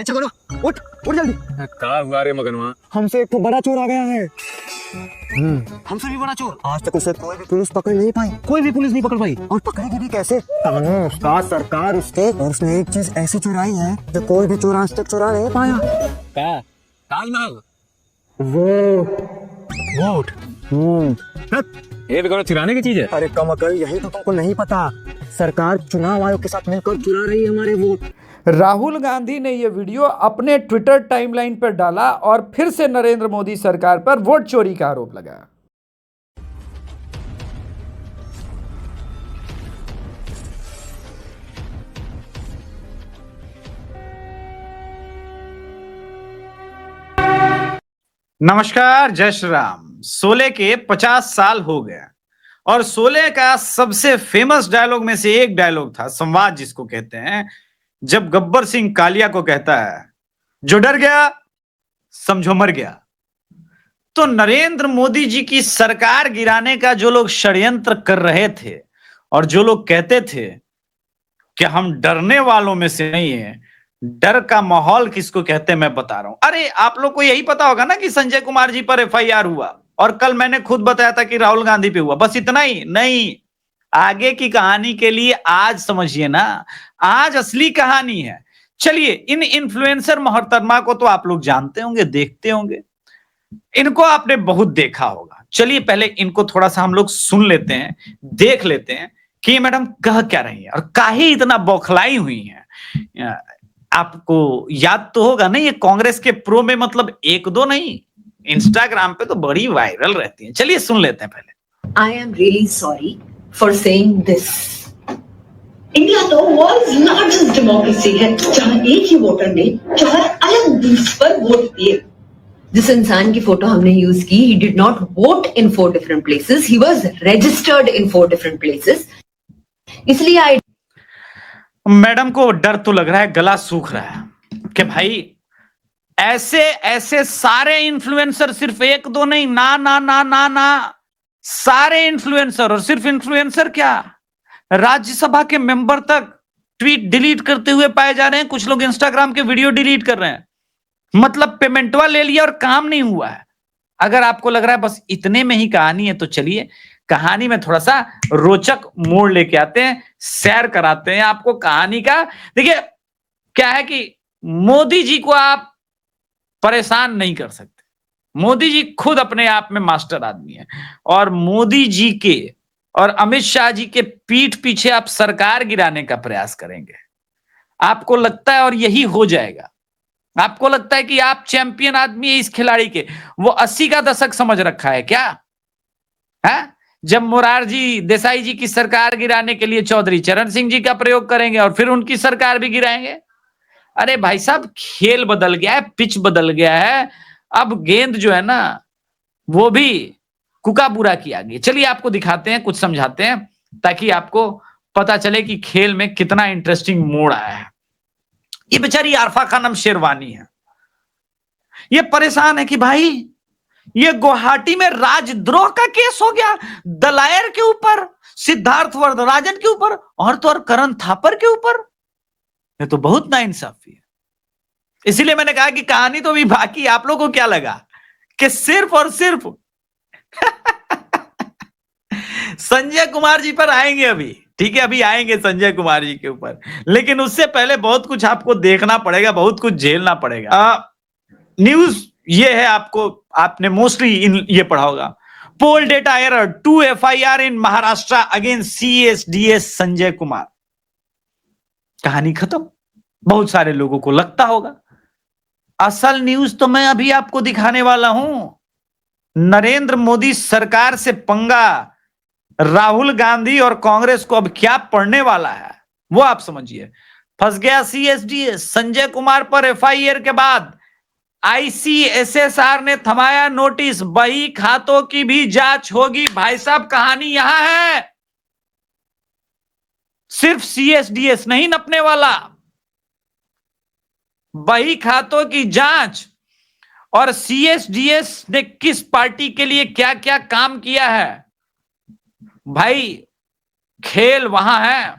चलो उठ उठ जल्दी। कहा हुआ रे मगनवा? हमसे एक तो बड़ा चोर आ गया है। हमसे भी बड़ा चोर। आज तक उसे कोई भी पुलिस पकड़ नहीं पाई। कोई भी पुलिस नहीं पकड़ पाई। और पकड़ेगी भी कैसे? कानून उसका, सरकार उसके। और उसने एक चीज ऐसी चुराई है जो कोई भी चोर आज तक चुरा नहीं पाया। क्या? ताजमहल? वोट। ये भी कौन चुराने की चीज है? अरे कमकल, यही तो तुमको नहीं पता। सरकार चुनाव आयोग के साथ मिलकर चुरा रही है हमारे वोट। राहुल गांधी ने यह वीडियो अपने ट्विटर टाइमलाइन पर डाला और फिर से नरेंद्र मोदी सरकार पर वोट चोरी का आरोप लगाया। नमस्कार, जय श्री राम। 16 के 50 साल हो गए और 16 का सबसे फेमस डायलॉग में से एक डायलॉग था, संवाद जिसको कहते हैं, जब गब्बर सिंह कालिया को कहता है, जो डर गया समझो मर गया। तो नरेंद्र मोदी जी की सरकार गिराने का जो लोग षड्यंत्र कर रहे थे और जो लोग कहते थे कि हम डरने वालों में से नहीं है, डर का माहौल किसको कहते हैं मैं बता रहा हूं। अरे आप लोग को यही पता होगा ना कि संजय कुमार जी पर एफआईआर हुआ और कल मैंने खुद बताया था कि राहुल गांधी पे हुआ। बस इतना ही नहीं, आगे की कहानी के लिए आज समझिए ना, आज असली कहानी है। चलिए, इन इन्फ्लुएंसर मोहतरमा को तो आप लोग जानते होंगे, देखते होंगे, इनको आपने बहुत देखा होगा। चलिए पहले इनको थोड़ा सा हम लोग सुन लेते हैं, देख लेते हैं कि ये मैडम कह क्या रही है और काहे इतना बौखलाई हुई है। आपको याद तो होगा ना, ये कांग्रेस के प्रो में मतलब एक दो नहीं, इंस्टाग्राम पे तो बड़ी वायरल रहती है। चलिए सुन लेते हैं पहले। I am really sorry for saying this. India तो was not just democracy है, जहां एक ही वोटर ने 4 अलग बूथ्स पर वोट दिए। जिस इंसान की फोटो हमने यूज की, he did not vote in 4 different places, he was registered in 4 different places. इसलिए I मैडम को डर तो लग रहा है, गला सूख रहा है कि भाई ऐसे ऐसे सारे इन्फ्लुएंसर, सिर्फ एक दो नहीं, ना ना ना ना ना, सारे इन्फ्लुएंसर, और सिर्फ इन्फ्लुएंसर क्या, राज्यसभा के मेंबर तक ट्वीट डिलीट करते हुए पाए जा रहे हैं। कुछ लोग इंस्टाग्राम के वीडियो डिलीट कर रहे हैं, मतलब पेमेंटवा ले लिया और काम नहीं हुआ है। अगर आपको लग रहा है बस इतने में ही कहानी है, तो चलिए कहानी में थोड़ा सा रोचक मोड़ लेके आते हैं, सैर कराते हैं आपको कहानी का। देखिए क्या है कि मोदी जी को आप परेशान नहीं कर सकते। मोदी जी खुद अपने आप में मास्टर आदमी है और मोदी जी के और अमित शाह जी के पीठ पीछे आप सरकार गिराने का प्रयास करेंगे। आपको लगता है और यही हो जाएगा। आपको लगता है कि आप चैंपियन आदमी है इस खिलाड़ी के। वो 80 का दशक समझ रखा है क्या है? जब मोरारजी देसाई जी की सरकार गिराने के लिए चौधरी चरण सिंह जी का प्रयोग करेंगे और फिर उनकी सरकार भी गिराएंगे। अरे भाई साहब, खेल बदल गया है, पिच बदल गया है। अब गेंद जो है ना, वो भी कुकाबूरा की आ गई। चलिए आपको दिखाते हैं, कुछ समझाते हैं, ताकि आपको पता चले कि खेल में कितना इंटरेस्टिंग मोड़ आया है। ये बेचारी आरफा खानम शेरवानी है, ये परेशान है कि भाई ये गुवाहाटी में राजद्रोह का केस हो गया, दलायर के ऊपर, सिद्धार्थ वरदराजन के ऊपर और तो और करण थापर के ऊपर। ये तो बहुत नाइंसाफी है। इसीलिए मैंने कहा कि कहानी तो भी बाकी। आप लोगों को क्या लगा कि सिर्फ और सिर्फ संजय कुमार जी पर आएंगे अभी? ठीक है, अभी आएंगे संजय कुमार जी के ऊपर, लेकिन उससे पहले बहुत कुछ आपको देखना पड़ेगा, बहुत कुछ झेलना पड़ेगा। न्यूज ये है, आपने मोस्टली ये पढ़ा होगा, पोल डेटा एरर, 2 FIR इन महाराष्ट्र अगेंस्ट CSDS संजय कुमार। कहानी खत्म। बहुत सारे लोगों को लगता होगा, असल न्यूज तो मैं अभी आपको दिखाने वाला हूं। नरेंद्र मोदी सरकार से पंगा, राहुल गांधी और कांग्रेस को अब क्या पड़ने वाला है वो आप समझिए। फंस गया CSDS। संजय कुमार पर FIR के बाद ICSSR ने थमाया नोटिस, बही खातों की भी जांच होगी। भाई साहब, कहानी यहां है, सिर्फ CSDS नहीं नपने वाला, बही खातों की जांच और CSDS ने किस पार्टी के लिए क्या क्या काम किया है। भाई खेल वहां है।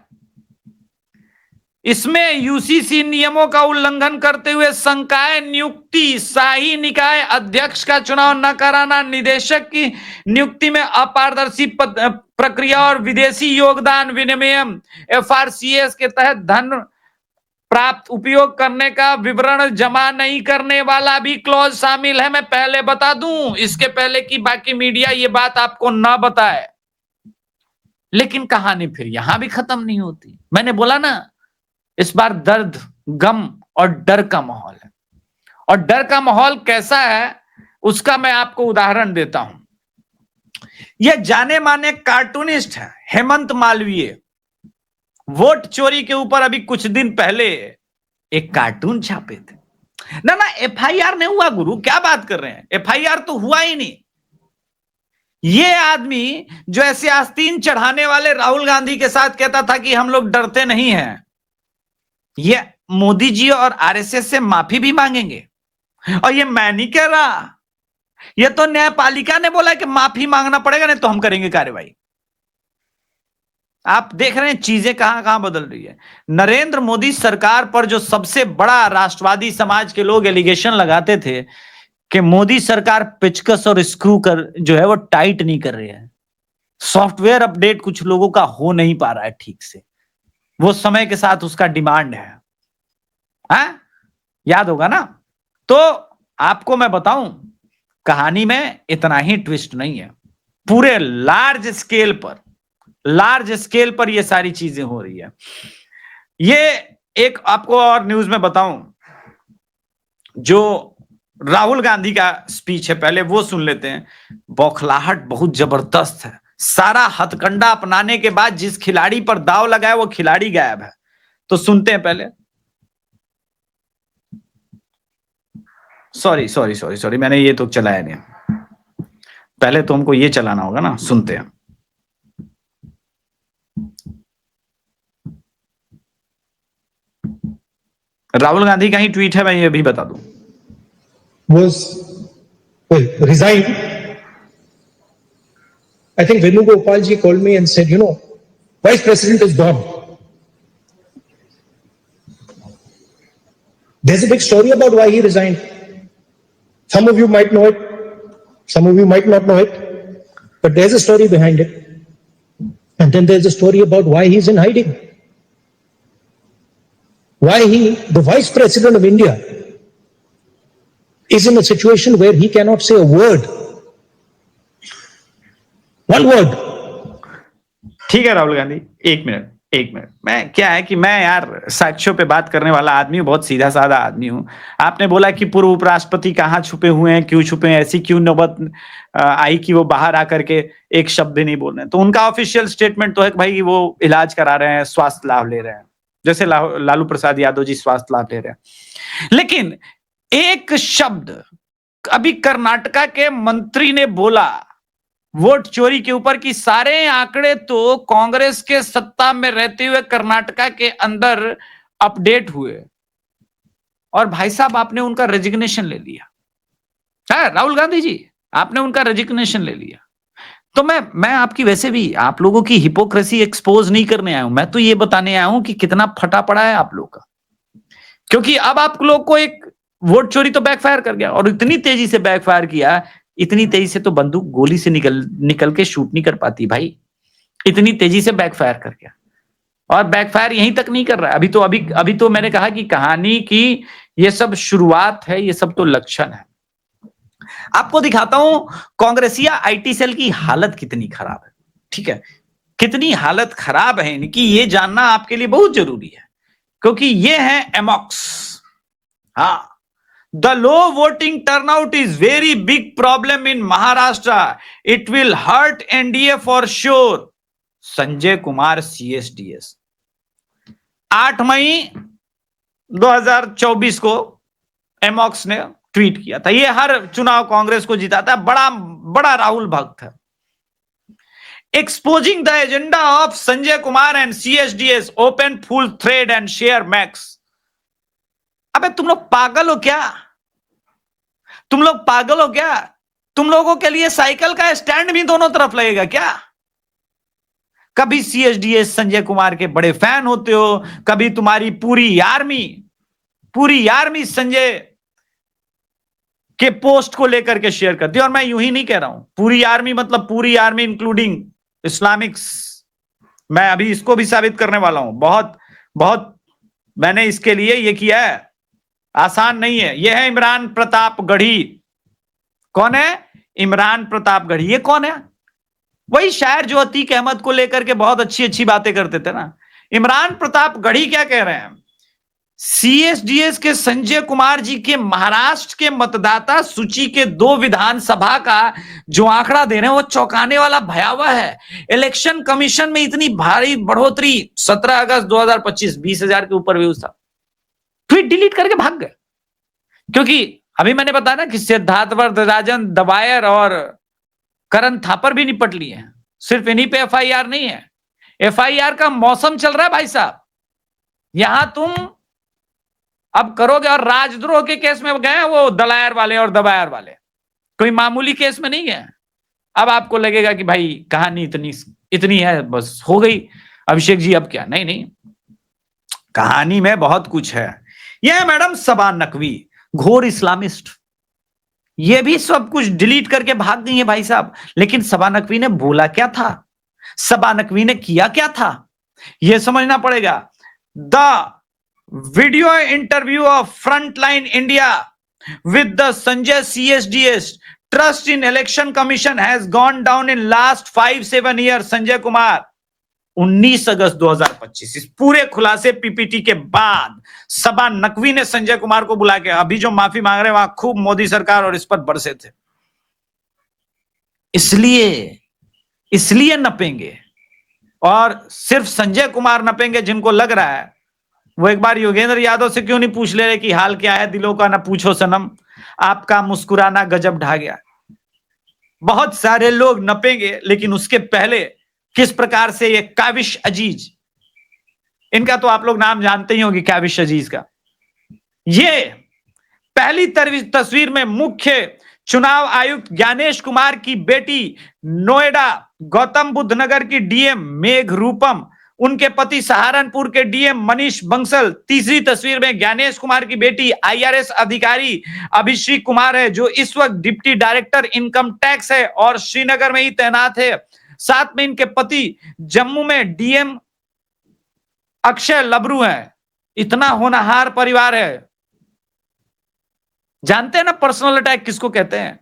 इसमें यूसीसी नियमों का उल्लंघन करते हुए संकाय नियुक्ति, शाही निकाय अध्यक्ष का चुनाव न कराना, निदेशक की नियुक्ति में अपारदर्शी प्रक्रिया और विदेशी योगदान विनिमय एफआरसीएस के तहत धन प्राप्त उपयोग करने का विवरण जमा नहीं करने वाला भी क्लॉज शामिल है। मैं पहले बता दूं, इसके पहले कि बाकी मीडिया ये बात आपको ना बताए। लेकिन कहानी फिर यहां भी खत्म नहीं होती। मैंने बोला ना, इस बार दर्द, गम और डर का माहौल है। और डर का माहौल कैसा है उसका मैं आपको उदाहरण देता हूं। यह जाने माने कार्टूनिस्ट है हेमंत मालवीय। वोट चोरी के ऊपर अभी कुछ दिन पहले एक कार्टून छापे थे। ना एफआईआर नहीं हुआ गुरु, क्या बात कर रहे हैं, एफआईआर तो हुआ ही नहीं। ये आदमी जो ऐसे आस्तीन चढ़ाने वाले राहुल गांधी के साथ कहता था कि हम लोग डरते नहीं हैं, ये मोदी जी और आरएसएस से माफी भी मांगेंगे। और ये मैं नहीं कह रहा, ये तो न्यायपालिका ने बोला कि माफी मांगना पड़ेगा, नहीं तो हम करेंगे कार्रवाई। आप देख रहे हैं चीजें कहां कहां बदल रही है। नरेंद्र मोदी सरकार पर जो सबसे बड़ा राष्ट्रवादी समाज के लोग एलिगेशन लगाते थे कि मोदी सरकार पेचकस और स्क्रू कर जो है वो टाइट नहीं कर रही है, सॉफ्टवेयर अपडेट कुछ लोगों का हो नहीं पा रहा है ठीक से, वो समय के साथ उसका डिमांड है। याद होगा ना। तो आपको मैं बताऊं, कहानी में इतना ही ट्विस्ट नहीं है, पूरे लार्ज स्केल पर ये सारी चीजें हो रही है। ये एक आपको और न्यूज में बताऊं, जो राहुल गांधी का स्पीच है, पहले वो सुन लेते हैं। बौखलाहट बहुत जबरदस्त है। सारा हथकंडा अपनाने के बाद जिस खिलाड़ी पर दाव लगाया वो खिलाड़ी गायब है। तो सुनते हैं पहले। सॉरी मैंने ये तो चलाया नहीं, पहले तो हमको ये चलाना होगा ना। सुनते हैं। राहुल गांधी का ही ट्वीट है, मैं ये भी बता दूं। Resigned. I think Venugopal ji called me and said, Vice President is gone. There's a big story about why he resigned. Some of you might know it, some of you might not know it, but there's a story behind it. And then there's a story about why he's in hiding. Why he, the Vice President of India, is in a situation where he cannot say a word. One word. ठीक है राहुल गांधी, एक minute. मैं क्या है कि मैं यार साक्ष्यों पे बात करने वाला आदमी हूं, बहुत सीधा साधा आदमी हूं। आपने बोला कि पूर्व उपराष्ट्रपति कहाँ छुपे हुए हैं, क्यों छुपे हैं, ऐसी क्यों नौबत आई कि वो बाहर आकर के एक शब्द भी नहीं बोल रहे हैं। तो उनका ऑफिशियल स्टेटमेंट तो है कि भाई वो इलाज करा रहे हैं, स्वास्थ्य लाभ ले रहे हैं, जैसे लालू प्रसाद यादव जी स्वास्थ्य लाभ ले रहे हैं। लेकिन एक शब्द अभी कर्नाटका के मंत्री ने बोला वोट चोरी के ऊपर कि सारे आंकड़े तो कांग्रेस के सत्ता में रहते हुए कर्नाटका के अंदर अपडेट हुए, और भाई साहब आपने उनका रेजिग्नेशन ले लिया है। राहुल गांधी जी, आपने उनका रेजिग्नेशन ले लिया। तो मैं आपकी वैसे भी आप लोगों की हिपोक्रेसी एक्सपोज नहीं करने आया हूं, मैं तो ये बताने आया हूं कि कितना फटा पड़ा है आप लोग का। क्योंकि अब आप लोग को एक वोट चोरी तो बैकफायर कर गया, और इतनी तेजी से बैकफायर किया, इतनी तेजी से तो बंदूक गोली से निकल के शूट नहीं कर पाती भाई, इतनी तेजी से बैकफायर कर गया। और बैकफायर यहीं तक नहीं कर रहा है, अभी तो मैंने कहा कि कहानी की ये सब शुरुआत है, ये सब तो लक्षण है। आपको दिखाता हूं कांग्रेसिया आईटी सेल की हालत कितनी खराब है। ठीक है, कितनी हालत खराब है इनकी, ये जानना आपके लिए बहुत जरूरी है, क्योंकि ये है एमॉक्स। हाँ, the low voting turnout is very big problem in Maharashtra. It will hurt NDA for sure. Sanjay Kumar CSDS 8 मई 2024 को एमॉक्स ने ट्वीट किया था। ये हर चुनाव कांग्रेस को जिताता है, बड़ा राहुल भक्त है। Exposing the agenda of Sanjay Kumar and CSDS, open full thread and share max. अबे तुम लोग पागल हो क्या? तुम लोग पागल हो क्या? तुम लोगों के लिए साइकिल का स्टैंड भी दोनों तरफ लगेगा क्या? कभी सीएसडीएस संजय कुमार के बड़े फैन होते हो, कभी तुम्हारी पूरी आर्मी संजय के पोस्ट को लेकर के शेयर करती है। और मैं यूं ही नहीं कह रहा हूं, पूरी आर्मी मतलब पूरी आर्मी इंक्लूडिंग इस्लामिक्स। मैं अभी इसको भी साबित करने वाला हूं। बहुत बहुत मैंने इसके लिए ये किया है, आसान नहीं है। यह है इमरान प्रताप गढ़ी। कौन है? इमरान प्रताप गढ़ी। ये कौन है? वही शायर जो अतीक अहमद को लेकर के बहुत अच्छी अच्छी बातें करते थे ना। इमरान प्रताप गढ़ी क्या कह रहे हैं? सीएसडीएस के संजय कुमार जी के महाराष्ट्र के मतदाता सूची के 2 विधानसभा का जो आंकड़ा दे रहे हैं वो चौंकाने वाला भयावह है। इलेक्शन कमीशन में इतनी भारी बढ़ोतरी। 17 अगस्त 2025 20,000 के ऊपर व्यूज था। ट्वीट डिलीट करके भाग गए, क्योंकि अभी मैंने बताया ना कि सिद्धार्थ वरदराजन, दबायर और करण थापर भी निपट लिए हैं। सिर्फ इन्हीं पे एफआईआर नहीं है, एफआईआर का मौसम चल रहा है भाई साहब। यहां तुम अब करोगे। और राजद्रोह के केस में गए वो दलायर वाले और दबायर वाले, कोई मामूली केस में नहीं गए। अब आपको लगेगा कि भाई कहानी इतनी है, बस हो गई अभिषेक जी, अब क्या? नहीं नहीं, कहानी में बहुत कुछ है। यह है मैडम सबा नकवी, घोर इस्लामिस्ट। ये भी सब कुछ डिलीट करके भाग गई है भाई साहब। लेकिन सबा नकवी ने बोला क्या था, सबा नकवी ने किया क्या था, यह समझना पड़ेगा। The video interview of frontline India with the Sanjay CSDS trust in election commission has gone down in last 5-7 year. Sanjay Kumar 19 अगस्त 2025। इस पूरे खुलासे पीपीटी के बाद सबा नकवी ने संजय कुमार को बुला के अभी जो माफी मांग रहे हैं वहां खूब मोदी सरकार और इस पर बरसे थे। इसलिए नपेंगे। और सिर्फ संजय कुमार नपेंगे। जिनको लग रहा है वो एक बार योगेंद्र यादव से क्यों नहीं पूछ ले रहे कि हाल क्या है दिलों का, ना पूछो सनम, आपका मुस्कुराना गजब ढा गया। बहुत सारे लोग नपेंगे, लेकिन उसके पहले किस प्रकार से ये काविश अजीज, इनका तो आप लोग नाम जानते ही होंगे, काविश अजीज का। ये पहली तस्वीर में मुख्य चुनाव आयुक्त ज्ञानेश कुमार की बेटी, नोएडा गौतम बुद्ध नगर की डीएम मेघ रूपम, उनके पति सहारनपुर के डीएम मनीष बंसल। तीसरी तस्वीर में ज्ञानेश कुमार की बेटी IRS अधिकारी अभिषेक कुमार है, जो इस वक्त डिप्टी डायरेक्टर इनकम टैक्स है और श्रीनगर में ही तैनात है। साथ में इनके पति जम्मू में डीएम अक्षय लबरू हैं। इतना होनहार परिवार है। जानते हैं ना पर्सनल अटैक किसको कहते हैं?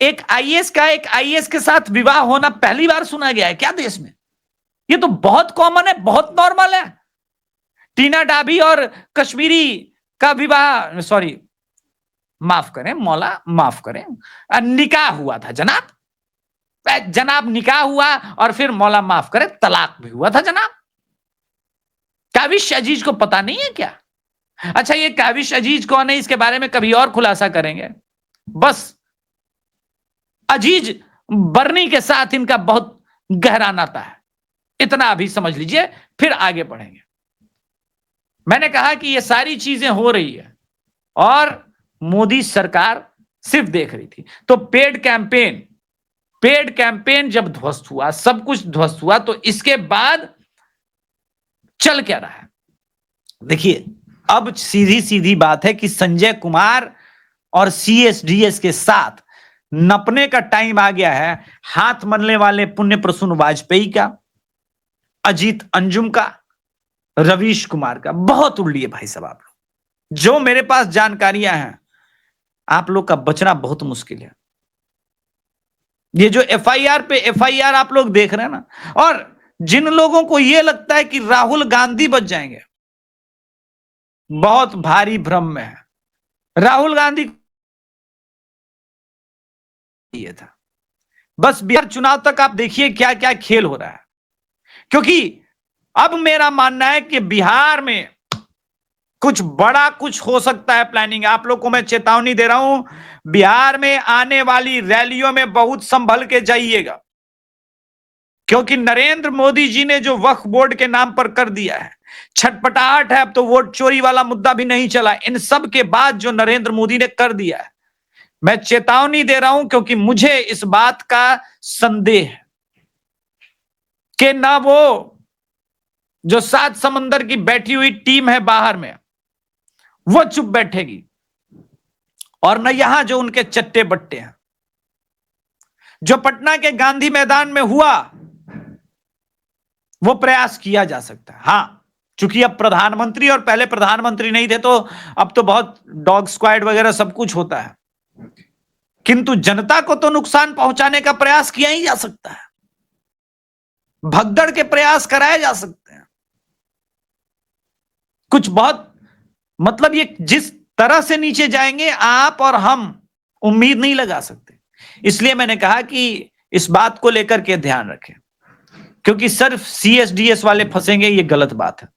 एक आईएएस के साथ विवाह होना पहली बार सुना गया है क्या देश में? ये तो बहुत कॉमन है, बहुत नॉर्मल है। टीना डाबी और कश्मीरी का विवाह, सॉरी माफ करें मौला, माफ करें, निकाह हुआ था जनाब। निकाह हुआ और फिर मौला माफ करें तलाक भी हुआ था जनाब। काविश अजीज को पता नहीं है क्या? अच्छा, ये काविश अजीज कौन है इसके बारे में कभी और खुलासा करेंगे। बस अजीज बर्नी के साथ इनका बहुत गहरा नाता है, इतना अभी समझ लीजिए, फिर आगे बढ़ेंगे। मैंने कहा कि ये सारी चीजें हो रही है और मोदी सरकार सिर्फ देख रही थी। तो पेड कैंपेन जब ध्वस्त हुआ, सब कुछ ध्वस्त हुआ, तो इसके बाद चल क्या रहा है देखिए। अब सीधी सीधी बात है कि संजय कुमार और CSDS के साथ नपने का टाइम आ गया है। हाथ मलने वाले पुण्य प्रसून वाजपेयी का, अजीत अंजुम का, रवीश कुमार का बहुत उड़ लिए भाई साहब। आप लोग जो मेरे पास जानकारियां हैं, आप लोग का बचना बहुत मुश्किल है। ये जो FIR पे FIR आप लोग देख रहे हैं ना, और जिन लोगों को यह लगता है कि राहुल गांधी बच जाएंगे, बहुत भारी भ्रम में है। राहुल गांधी ये था, बस बिहार चुनाव तक आप देखिए क्या क्या खेल हो रहा है। क्योंकि अब मेरा मानना है कि बिहार में कुछ बड़ा कुछ हो सकता है प्लानिंग। आप लोग को मैं चेतावनी दे रहा हूं, बिहार में आने वाली रैलियों में बहुत संभल के जाइएगा, क्योंकि नरेंद्र मोदी जी ने जो वक्फ बोर्ड के नाम पर कर दिया है, छटपटाहट है। अब तो वोट चोरी वाला मुद्दा भी नहीं चला। इन सब के बाद जो नरेंद्र मोदी ने कर दिया है, मैं चेतावनी दे रहा हूं, क्योंकि मुझे इस बात का संदेह है। कि ना वो जो 7 समंदर की बैठी हुई टीम है बाहर में वो चुप बैठेगी, और न यहां जो उनके चट्टे बट्टे हैं। जो पटना के गांधी मैदान में हुआ वो प्रयास किया जा सकता है। हां, चूंकि अब प्रधानमंत्री, और पहले प्रधानमंत्री नहीं थे तो अब तो बहुत डॉग स्क्वाड वगैरह सब कुछ होता है, किंतु जनता को तो नुकसान पहुंचाने का प्रयास किया ही जा सकता है, भगदड़ के प्रयास कराए जा सकते हैं। कुछ बहुत मतलब ये जिस तरह से नीचे जाएंगे आप और हम उम्मीद नहीं लगा सकते। इसलिए मैंने कहा कि इस बात को लेकर के ध्यान रखें, क्योंकि सिर्फ सीएसडीएस वाले फंसेंगे, ये गलत बात है।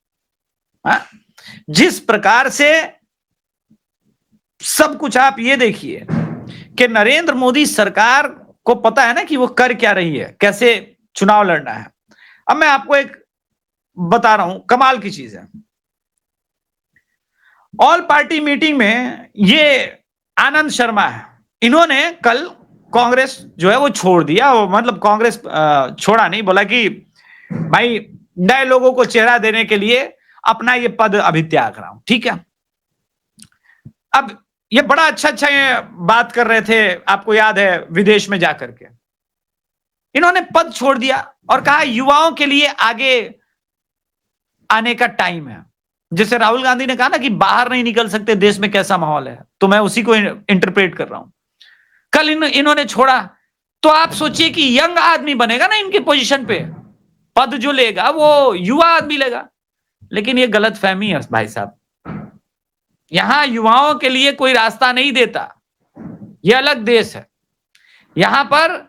जिस प्रकार से सब कुछ आप ये देखिए कि नरेंद्र मोदी सरकार को पता है ना कि वो कर क्या रही है, कैसे चुनाव लड़ना है। अब मैं आपको एक बता रहा हूं, कमाल की चीज है। ऑल पार्टी मीटिंग में ये आनंद शर्मा है, इन्होंने कल कांग्रेस जो है वो छोड़ दिया, वो मतलब कांग्रेस छोड़ा नहीं, बोला कि भाई नए लोगों को चेहरा देने के लिए अपना ये पद अभी त्याग रहा हूं, ठीक है। अब ये बड़ा अच्छा ये बात कर रहे थे, आपको याद है, विदेश में जाकर के इन्होंने पद छोड़ दिया और कहा युवाओं के लिए आगे आने का टाइम है। जैसे राहुल गांधी ने कहा ना कि बाहर नहीं निकल सकते, देश में कैसा माहौल है, तो मैं उसी को इंटरप्रेट कर रहा हूं। कल इन्होंने छोड़ा, तो आप सोचिए कि यंग आदमी बनेगा ना इनकी पोजीशन पे, पद जो लेगा वो युवा आदमी लेगा। लेकिन ये गलत फहमी है भाई साहब, यहां युवाओं के लिए कोई रास्ता नहीं देता, ये अलग देश है। यहां पर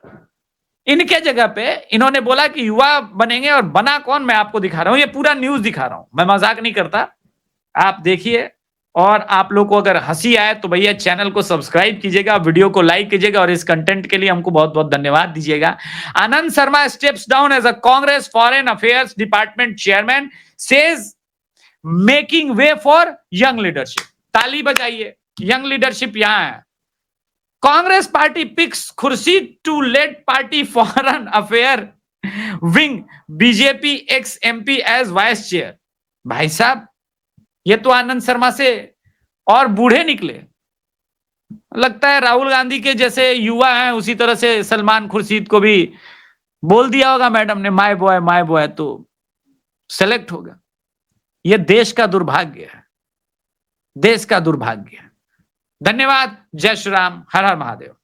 इनके जगह पे इन्होंने बोला कि युवा बनेंगे, और बना कौन मैं आपको दिखा रहा हूं, ये पूरा न्यूज दिखा रहा हूं, मैं मजाक नहीं करता, आप देखिए। और आप लोग को अगर हंसी आए तो भैया चैनल को सब्सक्राइब कीजिएगा, वीडियो को लाइक कीजिएगा, और इस कंटेंट के लिए हमको बहुत बहुत धन्यवाद दीजिएगा। Anand Sharma steps down as a Congress foreign affairs department chairman, says making way for young leadership. ताली बजाइए, यंग लीडरशिप यहां है। Congress party picks Khurshid to led party foreign affair wing BJP ex MP as vice chair. भाई साहब, ये तो आनंद शर्मा से और बूढ़े निकले। लगता है राहुल गांधी के जैसे युवा हैं, उसी तरह से सलमान खुर्शीद को भी बोल दिया होगा मैडम ने माय बॉय, तो सेलेक्ट होगा। यह देश का दुर्भाग्य है, देश का दुर्भाग्य है। धन्यवाद। जय श्री राम, हर हर महादेव।